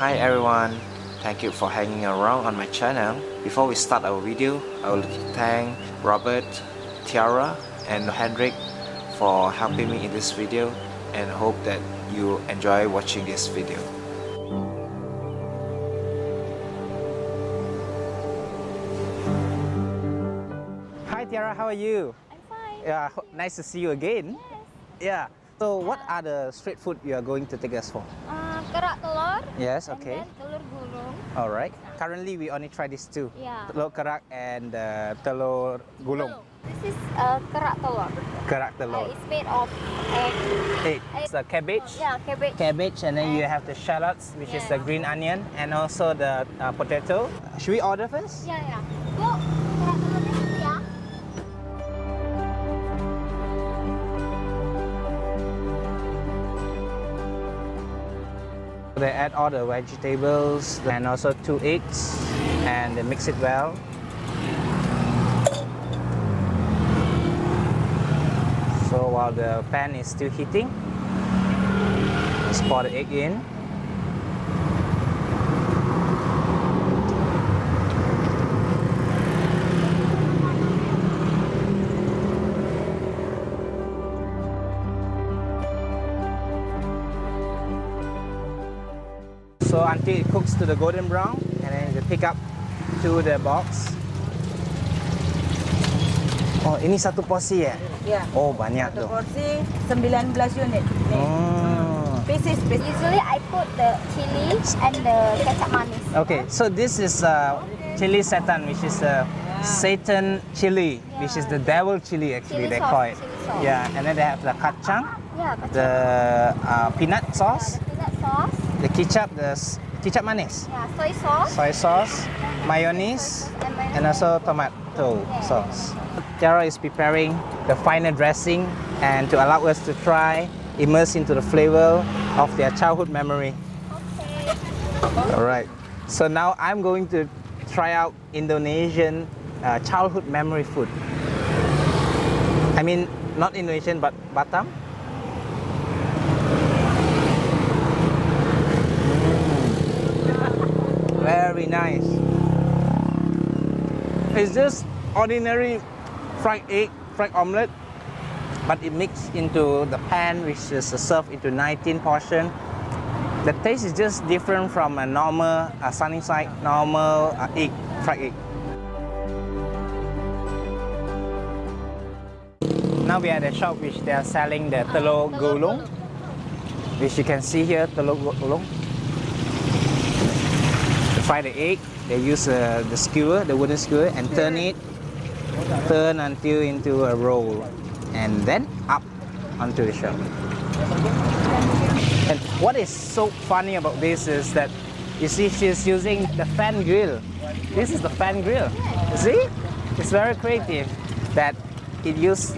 Hi everyone, thank you for hanging around on my channel. Before we start our video, I would like to thank Robert, Tiara and Hendrik for helping me in this video and hope that you enjoy watching this video. Hi Tiara, how are you? I'm fine. Yeah, nice to see you again. Yes. Yeah. So what are the street food you are going to take us for? Kerak Telor. Yes, okay. And then Telor Gulung. Alright. Currently we only try these two. Yeah. Telur Kerak and Telor Gulung. This is Kerak Telor. Kerak Telor. It's made of egg. It's the cabbage. Yeah, cabbage. Cabbage, and then you have the shallots, which is the green onion, and also the potato. Should we order first? Yeah, yeah. Bu, Kerak Telor di sini ya. They add all the vegetables and also 2 eggs, and they mix it well. So while the pan is still heating, just pour the egg in. So until it cooks to the golden brown, and then you pick up to the box. Oh, ini satu porsi ya? Ya. Oh, banyak Satu tuh. porsi 19 unit. Pieces. Usually I put the chili and the kecap manis. Okay, so this is chili setan, which is Satan chili, which is the devil chili actually Chili they sauce, call it. chili sauce. Yeah, and then they have the kacang, Yeah, kecap. the peanut sauce, The peanut sauce. the ketchup, ketchup manis, Yeah, soy sauce. soy sauce, mayonnaise, and also tomato sauce. Tiara is preparing the final dressing and to allow us to try, immerse into the flavor of their childhood memory. Okay. Alright, so now I'm going to try out Indonesian childhood memory food. I mean, not Indonesian, but Batam. Very nice. It's just ordinary fried egg, fried omelette, but it mixed into the pan, which is served into 19 portion. The taste is just different from a normal sunny side, normal egg, fried egg. Now we are at the shop which they are selling the Telor Gulung, which you can see here, Telor Gulung. To fry the egg, they use the skewer, the wooden skewer, and turn until into a roll, and then up onto the shelf. And what is so funny about this is that you see she's using the fan grill. This is the fan grill. You see? It's very creative that it used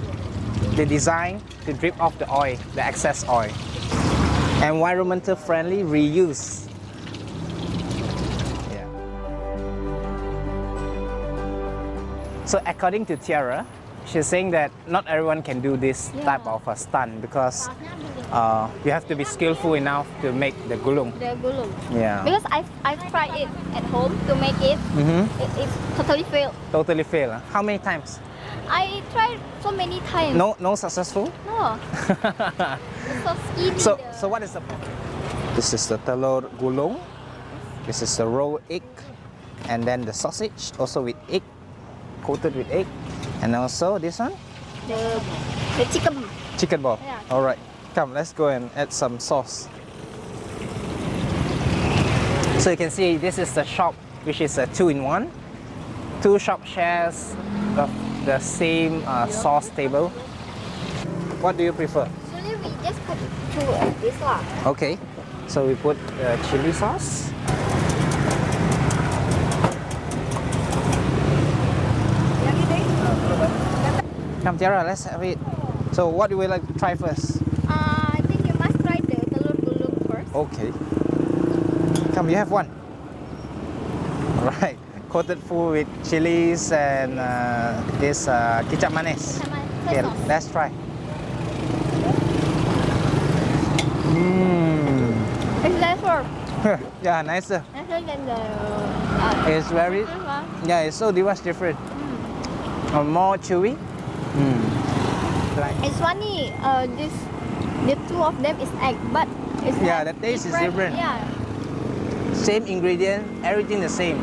the design to drip off the oil, the excess oil. Environmental friendly reuse. Yeah. So according to Tiara, she's saying that not everyone can do this type of a stunt because you have to be skillful enough to make the gulung. The gulung. Yeah. Because I tried it at home to make it. It totally failed. Totally fail. Huh? How many times? I tried so many times. No successful? No. It's so skinny. So what is the... This is the Telor Gulung. This is the raw egg. And then the sausage also with egg, coated with egg. And also this one? The chicken. Chicken ball. Yeah. Alright, come let's go and add some sauce. So you can see this is the shop which is a 2-in-1. Two shop shares the same sauce table. What do you prefer? Usually we just put two of this lah. Okay, so we put chili sauce. Come Tiara, let's have it. So what do we like to try first? I think you must try the Telor Gulung first. Okay. Come, you have one. Alright, coated full with chilies and this kicap manis. Okay, let's try. It's flavor. Yeah, nicer. Nicer than the. It's very, yeah, it's so much different. More chewy. Like, It's funny. The two of them is egg, but it's yeah, like the taste is different. Yeah. Same ingredient, everything the same.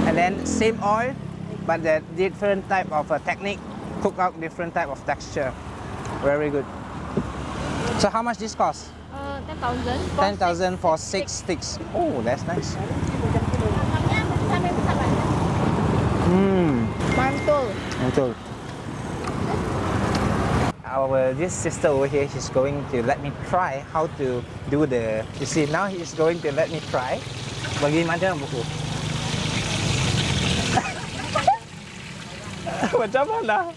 And then same oil, but the different type of technique, cook out different type of texture. Very good. So how much this cost? 10,000. 10,000 for 6 sticks. Oh, that's nice. Mantul. This sister over here, she's going to let me try how to do the. You see, now he's going to let me try. Bagaimana buku? Macam mana?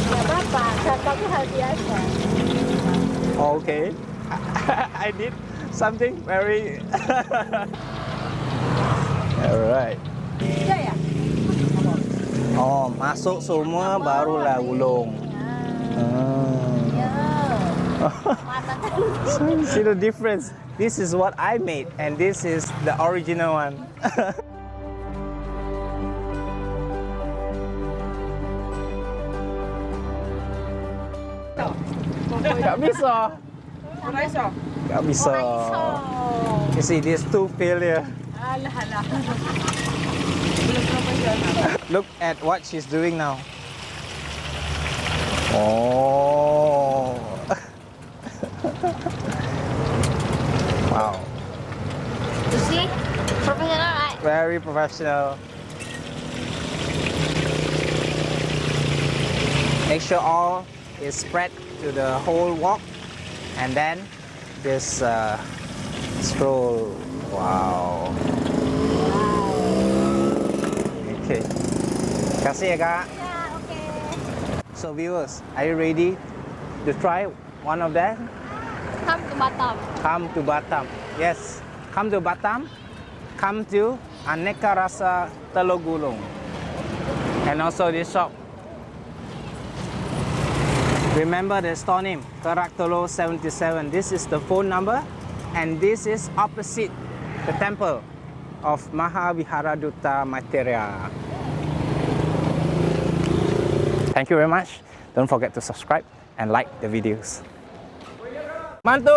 Nggak apa-apa, contoh itu hal biasa. Okay. I did something very. Alright. Ya. Oh, masuk semua barulah gulung. See the difference? This is what I made and this is the original one. Gak bisa. Gak bisa. You see, these two failure. Alah. Look at what she's doing now. Oh. Wow. You see? Professional, right? Very professional. Make sure all is spread to the whole wok and then this scroll. Wow. Okay. Kasih ya kak. Yeah, okay. So viewers, are you ready to try one of them? Come to Batam. Come to Batam. Yes, come to Batam. Come to Aneka Rasa Telor Gulung. And also this shop. Remember the store name, Kerak Telor 77. This is the phone number and this is opposite the temple of Mahaviharadutta Maitreya. Thank you very much. Don't forget to subscribe and like the videos. Mantu!